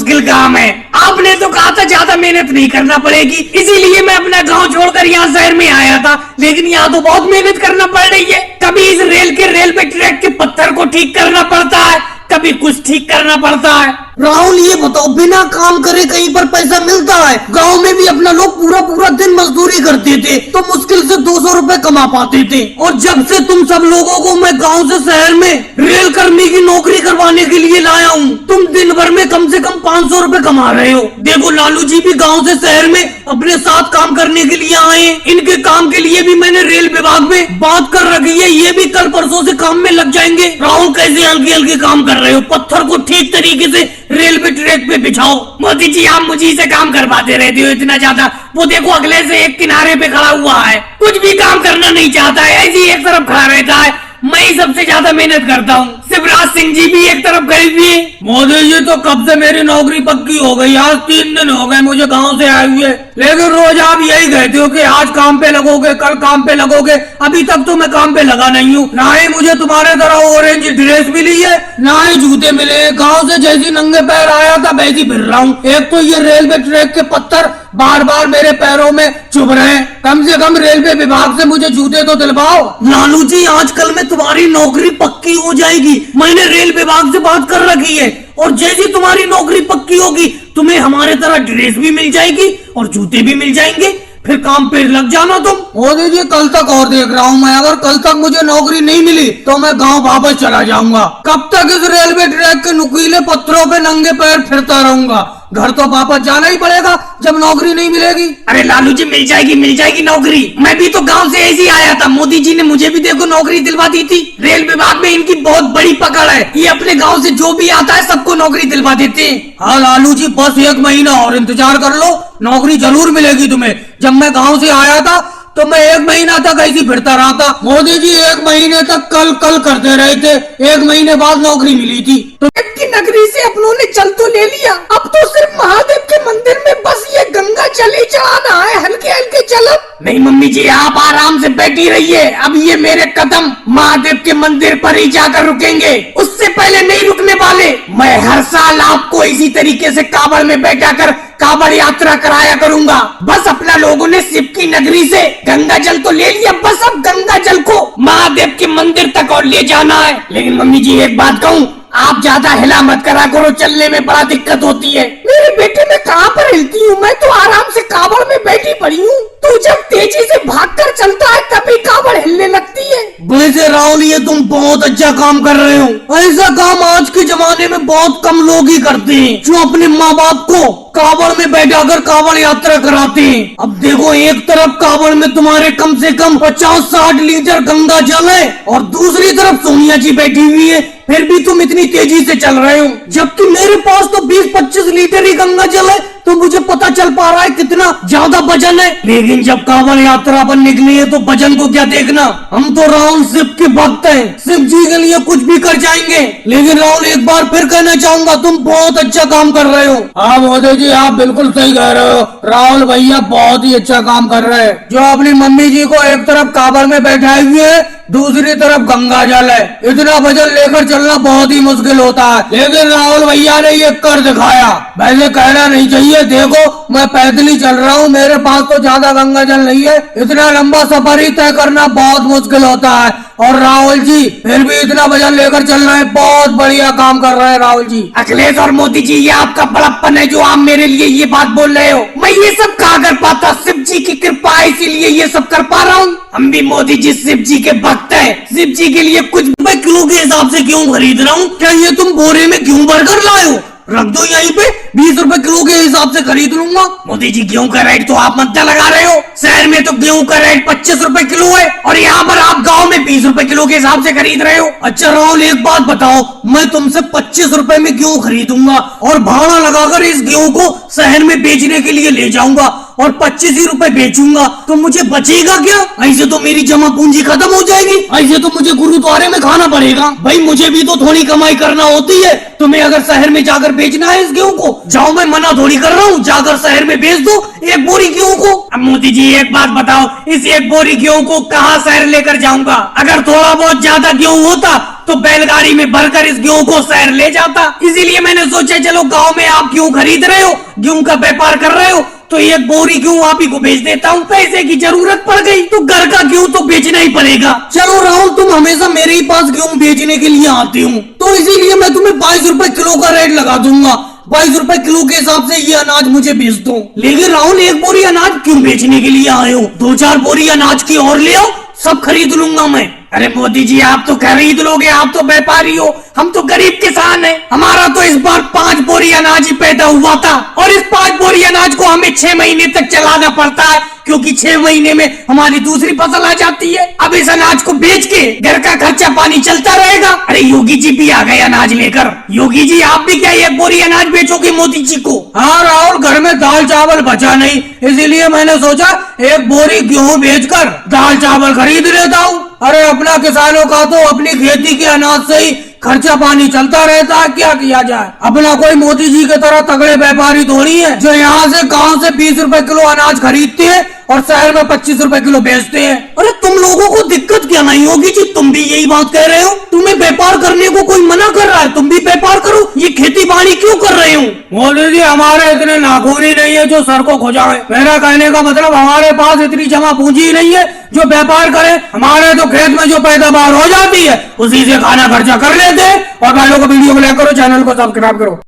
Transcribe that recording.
मुश्किल काम है। आपने तो कहा था ज्यादा मेहनत नहीं करना पड़ेगी, इसीलिए मैं अपना गांव छोड़कर यहाँ शहर में आया था। लेकिन यहाँ तो बहुत मेहनत करना पड़ रही है। कभी इस रेलवे ट्रैक के पत्थर को ठीक करना पड़ता है, कभी कुछ ठीक करना पड़ता है। राहुल ये बताओ, बिना काम करे कहीं पर पैसा मिलता है? गांव में भी अपना लोग पूरा पूरा दिन मजदूरी करते थे तो मुश्किल से 200 रुपए कमा पाते थे। और जब से तुम सब लोगों को मैं गांव से शहर में रेल कर्मी की नौकरी करवाने के लिए लाया हूँ, तुम दिन भर में कम से कम 500 रुपए कमा रहे हो। देखो लालू जी भी गाँव से शहर में अपने साथ काम करने के लिए आए हैं। इनके काम के लिए भी मैंने रेल विभाग में बात कर रखी है, ये भी कल परसों से काम में लग जाएंगे। राहुल कैसे हल्के हल्के काम कर रहे हो? पत्थर को ठीक तरीके से रेलवे ट्रैक पे बिछाओ। मोदी जी आप मुझे से काम करवाते रहते हो इतना ज्यादा। वो देखो अगले से एक किनारे पे खड़ा हुआ है, कुछ भी काम करना नहीं चाहता है, ऐसे ही एक तरफ खड़ा रहता है। मैं ही सबसे ज्यादा मेहनत करता हूँ। शिवराज सिंह जी भी एक तरफ खड़े हुए। मोदी जी तो कब से मेरी नौकरी पक्की हो गई, आज 3 दिन हो गए मुझे गांव से आए हुए। लेकिन रोज आप यही कहते हो कि आज काम पे लगोगे, कल काम पे लगोगे। अभी तक तो मैं काम पे लगा नहीं हूँ। ना ही मुझे तुम्हारे तरह ऑरेंज ड्रेस मिली है, ना ही जूते मिले। गाँव से जैसी नंगे पैर आया था वैसी फिर रहा हूँ। एक तो ये रेलवे ट्रैक के पत्थर बार बार मेरे पैरों में चुभ रहे हैं। कम से कम रेलवे विभाग से मुझे जूते तो दिलवाओ। लालू जी आजकल में तुम्हारी नौकरी पक्की हो जाएगी, मैंने रेल विभाग से बात कर रखी है। और जैसी तुम्हारी नौकरी पक्की होगी तुम्हें हमारे तरह ड्रेस भी मिल जाएगी और जूते भी मिल जाएंगे, फिर काम पे लग जाना तुम। मोदी जी कल तक और देख रहा हूँ मैं, अगर कल तक मुझे नौकरी नहीं मिली तो मैं गांव वापस चला जाऊंगा। कब तक इस रेलवे ट्रैक के नुकीले पत्थरों पे नंगे पैर फिरता रहूंगा? घर तो वापस जाना ही पड़ेगा जब नौकरी नहीं मिलेगी। अरे लालू जी मिल जाएगी नौकरी। मैं भी तो गांव से ऐसे ही आया था, मोदी जी ने मुझे भी देखो नौकरी दिलवा दी थी। रेल विभाग में इनकी बहुत बड़ी पकड़ है, ये अपने गांव से जो भी आता है सबको नौकरी दिलवा देते हैं। हाँ लालू जी बस 1 महीना और इंतजार कर लो, नौकरी जरूर मिलेगी तुम्हें। जब मैं गाँव से आया था तो मैं 1 महीना तक ऐसी फिरता रहा था। मोदी जी 1 महीने तक कल कल करते रहे थे, 1 महीने बाद नौकरी मिली थी। तो की नगरी से अपनों ने जल तो ले लिया, अब तो सिर्फ महादेव के मंदिर में बस ये गंगा जल ही चढ़ाना है, हल्के हल्के चलब। नहीं मम्मी जी आप आराम से बैठी रहिए, अब ये मेरे कदम महादेव के मंदिर पर ही जाकर रुकेंगे, उससे पहले नहीं रुकने वाले। मैं हर साल आपको इसी तरीके से कांवड़ में बैठा कर कांवड़ यात्रा कराया करूंगा। बस अपना लोगों ने शिव की नगरी से गंगा जल तो ले लिया, बस अब गंगा जल को महादेव के मंदिर तक और ले जाना है। लेकिन मम्मी जी एक बात कहूँ, आप ज्यादा हिला मत करा करो, चलने में बड़ा दिक्कत होती है। मेरे बेटे मैं कहाँ पर हिलती हूँ, मैं तो आराम से कांवड़ में बैठी पड़ी हूँ। तू जब तेजी से भागकर चलता है तभी कांवड़ हिलने लगती है। वैसे राहुल ये तुम बहुत अच्छा काम कर रहे हो। ऐसा काम आज के जमाने में बहुत कम लोग ही करते हैं, जो अपने माँ बाप को कांवड़ में बैठाकर कांवड़ यात्रा कराते हैं। अब देखो एक तरफ कांवड़ में तुम्हारे कम से कम 50-60 लीटर गंगा जल है और दूसरी तरफ सोनिया जी बैठी हुई है, फिर भी तुम इतनी तेजी से चल रहे हो। जबकि मेरे पास तो 20-25 लीटर ही गंगा जल है, तो मुझे पता चल पा रहा है कितना ज्यादा वजन है। लेकिन जब कांवड़ यात्रा पर निकले हैं तो वजन को क्या देखना, हम तो राहुल शिव के भक्त हैं, शिव जी के लिए कुछ भी कर जाएंगे। लेकिन राहुल एक बार फिर कहना चाहूंगा तुम बहुत अच्छा काम कर रहे हो। हाँ मोदी जी आप बिल्कुल सही कह रहे हो, राहुल भैया बहुत ही अच्छा काम कर रहे हैं। जो अपनी मम्मी जी को एक तरफ कांवड़ में बैठाए हुए है, दूसरी तरफ गंगा जल है, इतना वजन लेकर चलना बहुत ही मुश्किल होता है। लेकिन राहुल भैया ने ये कर दिखाया। वैसे कहना नहीं चाहिए, देखो मैं पैदल ही चल रहा हूँ, मेरे पास तो ज्यादा गंगा जल नहीं है, इतना लंबा सफर ही तय करना बहुत मुश्किल होता है। और राहुल जी फिर भी इतना वजन लेकर चल रहे हैं, बहुत बढ़िया काम कर रहे हैं राहुल जी। अखिलेश और मोदी जी ये आपका बड़प्पन है जो आप मेरे लिए ये बात बोल रहे हो। मैं ये सब कहाँ कर पाता, शिव जी की कृपा है इसीलिए ये सब कर पा रहा हूँ। हम भी मोदी जी शिव जी के भक्त हैं, शिव जी के लिए कुछ मैं किलो के हिसाब से क्यों खरीद रहा हूँ? क्या ये तुम बोरे में क्यों भरकर लाए हो? रख दो यहीं पे, 20 रुपए किलो के हिसाब से खरीद लूंगा। मोदी जी गेहूं का रेट तो आप मद्दा लगा रहे हो, शहर में तो गेहूं का रेट 25 रुपए किलो है और यहाँ पर आप गांव में 20 रुपए किलो के हिसाब से खरीद रहे हो। अच्छा राहुल एक बात बताओ, मैं तुमसे 25 रुपए में गेहूं खरीदूंगा और भाड़ा लगाकर इस गेहूं को शहर में बेचने के लिए ले जाऊंगा और 25 ही रुपए बेचूंगा तो मुझे बचेगा क्या? ऐसे तो मेरी जमा पूंजी खत्म हो जाएगी। ऐसे तो मुझे गुरुद्वारे में खाना पड़ेगा। भाई मुझे भी तो थोड़ी कमाई करना होती है। तुम्हें अगर शहर में जाकर बेचना है इस गेहूं को, जाओ, मैं मना थोड़ी कर रहा हूँ, जाकर शहर में बेच दो 1 बोरी गेहूं को। अब मोदी जी एक बात बताओ, इस 1 बोरी गेहूं को कहाँ शहर लेकर जाऊंगा? अगर थोड़ा बहुत ज्यादा गेहूं होता तो बैलगाड़ी में भरकर इस गेहूं को शहर ले जाता। इसीलिए मैंने सोचा चलो गांव में आप गेहूं खरीद रहे हो, गेहूं का व्यापार कर रहे हो, तो 1 बोरी गेहूं आप ही को बेच देता हूँ। पैसे की जरूरत पड़ गई तो घर का गेहूं तो बेचना ही पड़ेगा। चलो राहुल, तुम हमेशा मेरे ही पास गेहूं बेचने के लिए आते हो, तो इसीलिए मैं तुम्हें 22 रुपए किलो का रेट लगा दूंगा। 22 रुपए किलो के हिसाब से ये अनाज मुझे बेच दो। लेकिन राहुल, 1 बोरी अनाज क्यों बेचने के लिए आए हो? 2-4 बोरी अनाज की और ले आओ, सब खरीद लूंगा मैं। अरे मोदी जी, आप तो खरीद लोगे, आप तो व्यापारी हो, हम तो गरीब किसान हैं। हमारा तो इस बार 5 बोरी अनाज ही पैदा हुआ था और इस 5 बोरी अनाज को हमें 6 महीने तक चलाना पड़ता है, क्योंकि 6 महीने में हमारी दूसरी फसल आ जाती है। अब इस अनाज को बेच के घर का खर्चा पानी चलता रहेगा। अरे योगी जी भी आ गए अनाज लेकर। योगी जी, आप भी क्या 1 बोरी अनाज बेचोगे मोदी जी को? हाँ राहुल, घर में दाल चावल बचा नहीं, इसीलिए मैंने सोचा 1 बोरी गेहूं बेचकर दाल चावल खरीद लेता हूँ। अरे अपना किसानों का तो अपनी खेती के अनाज से ही खर्चा पानी चलता रहता है, क्या किया जाए। अपना कोई मोदी जी की तरह तगड़े व्यापारी थोड़ी है जो यहाँ से गांव से 20 रुपए किलो अनाज खरीदते हैं और शहर में 25 रुपए किलो बेचते हैं। अरे तुम लोगों को दिक्कत क्या नहीं होगी जी? तुम भी यही बात कह रहे हो? तुम्हें व्यापार करने को कोई मना कर रहा है? तुम भी व्यापार करो, ये खेती बाड़ी क्यों कर रहे हो? मोदी जी, हमारे इतने नाखून ही नहीं है जो सर को खुजाए। मेरा कहने का मतलब हमारे पास इतनी जमा पूंजी नहीं है जो व्यापार करे। हमारे तो खेत में जो पैदावार हो जाती है उसी से खाना खर्चा कर लेते हैं। और भाइयों को वीडियो को लाइक करो, चैनल को सब्सक्राइब करो।